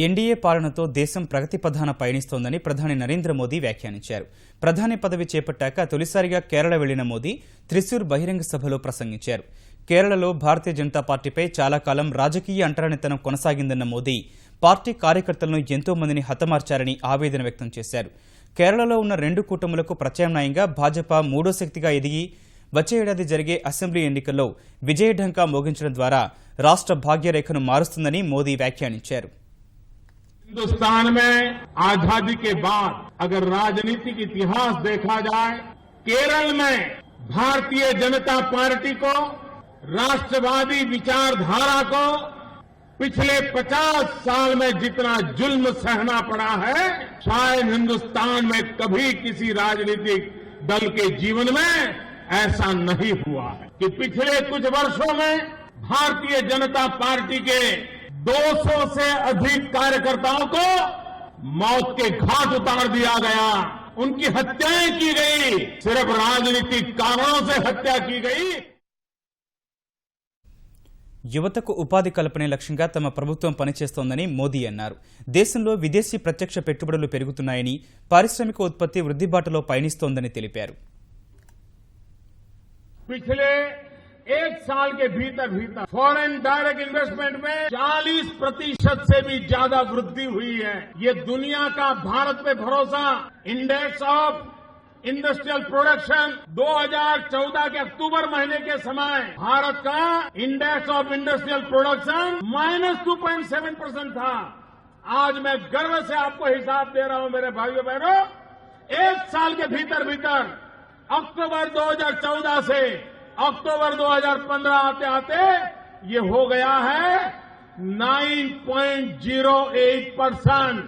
NDA పాలనతో దేశం ప్రగతి పథాన పయనిస్తోందని ప్రధాని నరేంద్ర మోదీ వ్యాఖ్యానించారు. ప్రధాని పదవి చేపట్టాక తొలిసారిగా కేరళ వెళ్లిన మోదీ త్రిశూర్ బహిరంగ సభలో ప్రసంగించారు. కేరళలో భారతీయ జనతా పార్టీపై చాలా కాలం రాజకీయ అంటరానితనం కొనసాగిందన్న మోదీ పార్టీ కార్యకర్తలను ఎంతో మందిని హతమార్చారని ఆవేదన వ్యక్తం చేశారు. కేరళలో ఉన్న రెండు కూటములకు ప్రత్యామ్నాయంగా భాజపా మూడో శక్తిగా ఎదిగి వచ్చే ఏడాది జరిగే అసెంబ్లీ ఎన్నికల్లో విజయఢంకా మోగించడం ద్వారా రాష్ట్ర భాగ్యరేఖను మారుస్తుందని మోదీ వ్యాఖ్యానించారు. हिंदुस्तान में आजादी के बाद अगर राजनीतिक इतिहास देखा जाए, केरल में भारतीय जनता पार्टी को, राष्ट्रवादी विचारधारा को पिछले 50 साल में जितना जुल्म सहना पड़ा है, शायद हिंदुस्तान में कभी किसी राजनीतिक दल के जीवन में ऐसा नहीं हुआ है कि पिछले कुछ वर्षों में भारतीय जनता पार्टी के 200 से अधिक कार्यकर्ताओं को मौत के घाट उतार दिया गया, उनकी हत्याएं की गई, सिर्फ राजनीतिक कारणों से हत्या की गई. యువతకు ఉపాధి కల్పనే లక్ష్యంగా తమ ప్రభుత్వం పనిచేస్తోందని మోదీ అన్నారు. దేశంలో విదేశీ ప్రత్యక్ష పెట్టుబడులు పెరుగుతున్నాయని, పారిశ్రామిక ఉత్పత్తి వృద్ధిబాటలో పయనిస్తోందని తెలిపారు. पिछले एक साल के भीतर फॉरेन डायरेक्ट इन्वेस्टमेंट में 40% से भी ज्यादा वृद्धि हुई है. ये दुनिया का भारत पे भरोसा. इंडेक्स ऑफ इंडस्ट्रियल प्रोडक्शन 2014 के अक्टूबर महीने के समय भारत का इंडेक्स ऑफ इंडस्ट्रियल प्रोडक्शन -2.7% था. आज मैं गर्व से आपको हिसाब दे रहा हूं मेरे भाइयों बहनों, एक साल के भीतर अक्टूबर 2014 से अक्टूबर 2015 आते आते ये हो गया है 9.08%.